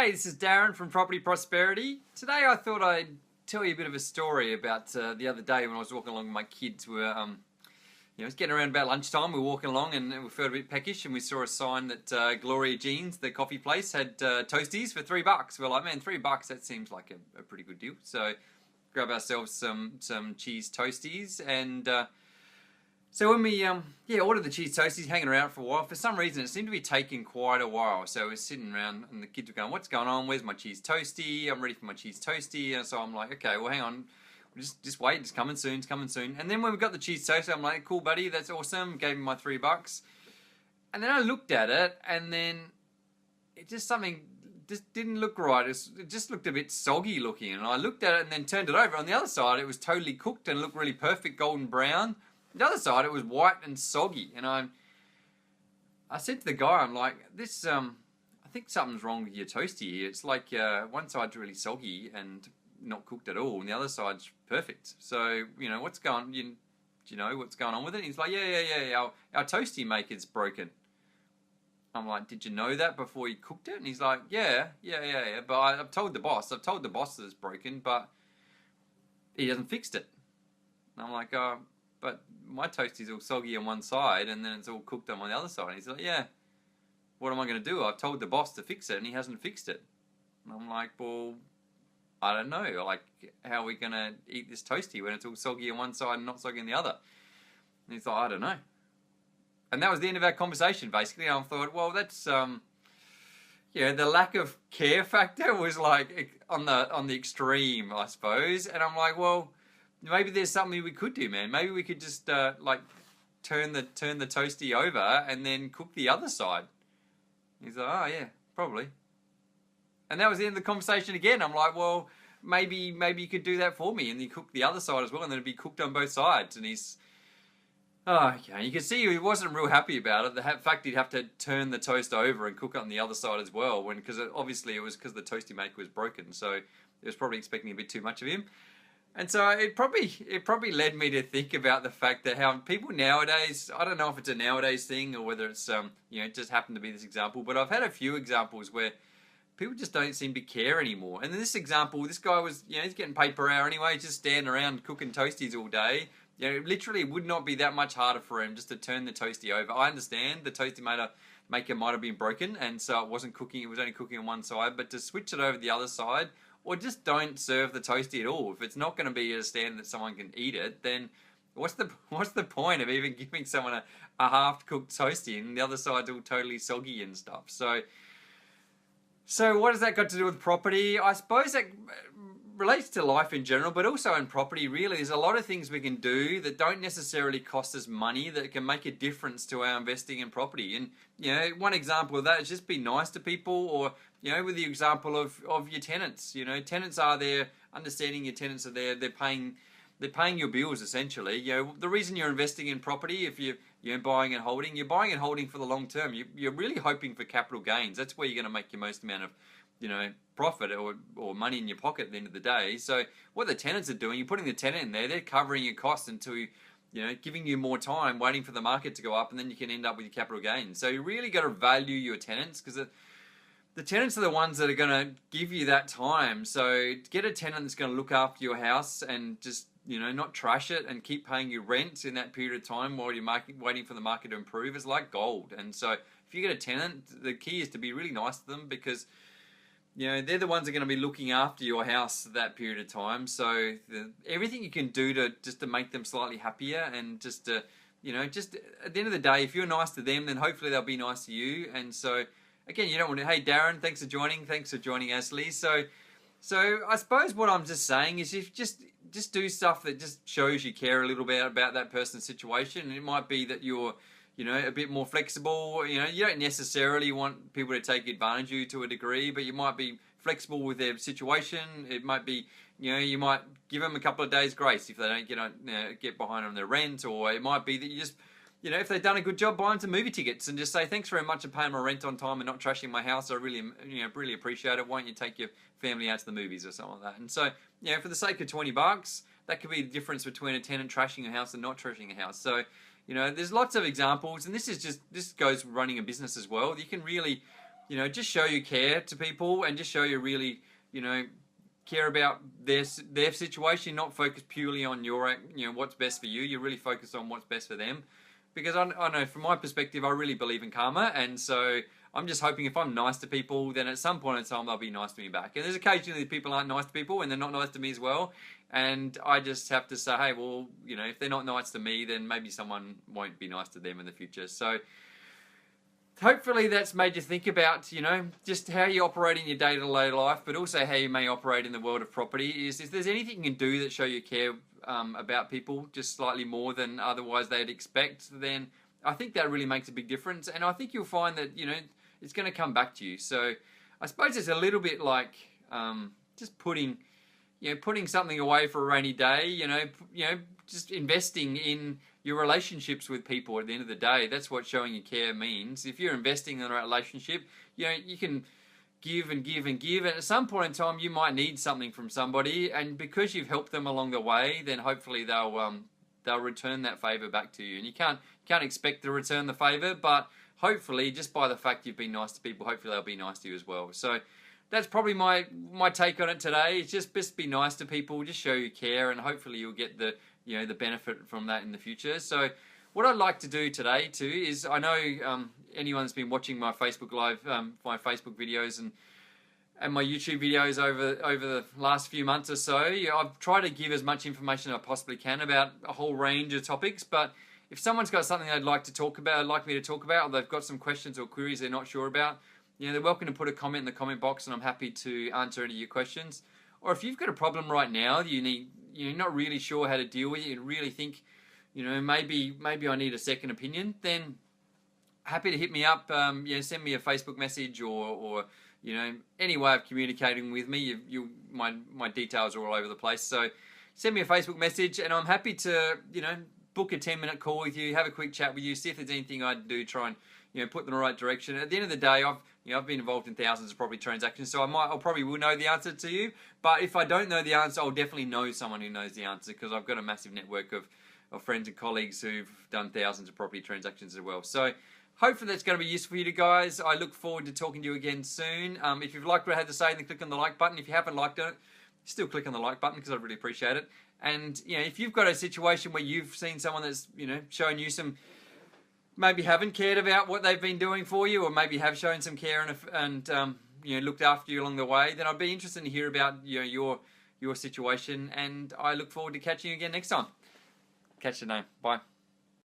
G'day, this is Darren from Property Prosperity. Today I thought I'd tell you a bit of a story about the other day when I was walking along with my kids. We were, it's getting around about lunchtime. We were walking along and we felt a bit peckish, and we saw a sign that Gloria Jeans, the coffee place, had toasties for $3. We're like, man, $3, that seems like a pretty good deal. So grab ourselves some cheese toasties, and so when we ordered the cheese toasties, hanging around for a while, for some reason it seemed to be taking quite a while. So we're sitting around and the kids were going, what's going on? Where's my cheese toastie? I'm ready for my cheese toastie. And so I'm like, okay, well hang on, just wait, it's coming soon, it's coming soon. And then when we got the cheese toastie, I'm like, cool buddy, that's awesome. Gave him my $3. And then I looked at it, and then it just didn't look right. It just looked a bit soggy looking. And I looked at it and then turned it over. On the other side, it was totally cooked and looked really perfect, golden brown. The other side, it was white and soggy, and I said to the guy, I'm like, this, I think something's wrong with your toastie here. It's like one side's really soggy and not cooked at all, and the other side's perfect. So, what's going? Do you know what's going on with it? And he's like, yeah. Our toastie maker's broken. I'm like, did you know that before you cooked it? And he's like, yeah. But I've told the boss that it's broken, but he hasn't fixed it. And I'm like, but my toastie's all soggy on one side and then it's all cooked on the other side. And he's like, yeah, what am I going to do? I've told the boss to fix it and he hasn't fixed it. And I'm like, well, I don't know. Like, how are we going to eat this toastie when it's all soggy on one side and not soggy on the other? And he's like, I don't know. And that was the end of our conversation, basically. And I thought, well, that's, the lack of care factor was like on the extreme, I suppose. And I'm like, well, maybe there's something we could do, man. Maybe we could just turn the toastie over and then cook the other side. He's like, oh yeah, probably. And that was the end of the conversation again. I'm like, well, maybe you could do that for me, and you cook the other side as well, and then it'd be cooked on both sides. And he's, you can see he wasn't real happy about it. The fact he'd have to turn the toast over and cook it on the other side as well, because obviously it was because the toastie maker was broken. So it was probably expecting a bit too much of him. And so it probably led me to think about the fact that how people nowadays, I don't know if it's a nowadays thing or whether it's it just happened to be this example, but I've had a few examples where people just don't seem to care anymore. And in this example, this guy was, he's getting paid per hour anyway, just standing around cooking toasties all day. Literally it would not be that much harder for him just to turn the toastie over. I understand the toastie maker might have been broken, and so it wasn't cooking, it was only cooking on one side, but to switch it over the other side, or just don't serve the toastie at all. If it's not going to be at a standard that someone can eat it, then what's the point of even giving someone a half-cooked toastie and the other side's all totally soggy and stuff? So what has that got to do with property? I suppose that relates to life in general, but also in property, really. There's a lot of things we can do that don't necessarily cost us money that can make a difference to our investing in property. And, one example of that is just be nice to people, or, with the example of your tenants. Tenants are there, understanding your tenants are there, they're paying your bills, essentially. The reason you're investing in property, if you're buying and holding, you're buying and holding for the long term. You're really hoping for capital gains. That's where you're going to make your most amount of, profit or money in your pocket at the end of the day. So what the tenants are doing, you're putting the tenant in there, they're covering your costs until, giving you more time, waiting for the market to go up, and then you can end up with your capital gains. So you really got to value your tenants, because the tenants are the ones that are going to give you that time. So get a tenant that's going to look after your house and just, not trash it, and keep paying you rent in that period of time while you're waiting for the market to improve. It's like gold. And so if you get a tenant, the key is to be really nice to them, because they're the ones that are going to be looking after your house that period of time. So everything you can do to make them slightly happier, and just to, just at the end of the day, if you're nice to them, then hopefully they'll be nice to you. And so again, you don't want to, hey Darren, thanks for joining Ashley. So I suppose what I'm just saying is, if just do stuff that just shows you care a little bit about that person's situation. And it might be that you're a bit more flexible. You don't necessarily want people to take advantage of you to a degree, but you might be flexible with their situation. It might be, you might give them a couple of days grace if they don't get behind on their rent, or it might be that you just, if they've done a good job buying some movie tickets, and just say, thanks very much for paying my rent on time and not trashing my house. I really, really appreciate it. Why don't you take your family out to the movies or something like that? And so, for the sake of $20, that could be the difference between a tenant trashing a house and not trashing a house. So, there's lots of examples, and this goes running a business as well. You can really just show you care to people and just show you really, care about their situation, not focus purely on your, what's best for you. You really focus on what's best for them. Because I know from my perspective, I really believe in karma, and so I'm just hoping if I'm nice to people, then at some point in time they'll be nice to me back. And there's occasionally people aren't nice to people, and they're not nice to me as well. And I just have to say, hey, well, if they're not nice to me, then maybe someone won't be nice to them in the future. So hopefully that's made you think about, just how you operate in your day-to-day life, but also how you may operate in the world of property. Is if there's anything you can do that show you care about people just slightly more than otherwise they'd expect, then I think that really makes a big difference. And I think you'll find that, it's going to come back to you. So I suppose it's a little bit like just putting something away for a rainy day, just investing in your relationships with people at the end of the day. That's what showing you care means. If you're investing in a relationship, you can give and give and give, and at some point in time you might need something from somebody, and because you've helped them along the way, then hopefully they'll return that favor back to you. And you can't expect to return the favor, but hopefully just by the fact you've been nice to people, hopefully they'll be nice to you as well. So that's probably my take on it today. It's just be nice to people, just show you care, and hopefully you'll get the benefit from that in the future. So what I'd like to do today too is, I know anyone that's been watching my Facebook Live, my Facebook videos and my YouTube videos over the last few months or so, I've tried to give as much information as I possibly can about a whole range of topics. But if someone's got something they'd like to talk about, like me to talk about, or they've got some questions or queries they're not sure about, they're welcome to put a comment in the comment box, and I'm happy to answer any of your questions. Or if you've got a problem right now, you're not really sure how to deal with it, you really think, maybe I need a second opinion, then happy to hit me up. Send me a Facebook message or any way of communicating with me. My details are all over the place. So send me a Facebook message, and I'm happy to book a 10-minute call with you, have a quick chat with you, see if there's anything I can do, try and put them in the right direction. At the end of the day, I've been involved in thousands of property transactions, so I'll probably will know the answer to you. But if I don't know the answer, I'll definitely know someone who knows the answer, because I've got a massive network of friends and colleagues who've done thousands of property transactions as well. So hopefully that's going to be useful for you guys. I look forward to talking to you again soon. If you've liked what I had to say, then click on the like button. If you haven't liked it, still click on the like button, because I really appreciate it. And if you've got a situation where you've seen someone that's shown you some, maybe haven't cared about what they've been doing for you, or maybe have shown some care and looked after you along the way, then I'd be interested to hear about your situation. And I look forward to catching you again next time. Catch you now. Bye.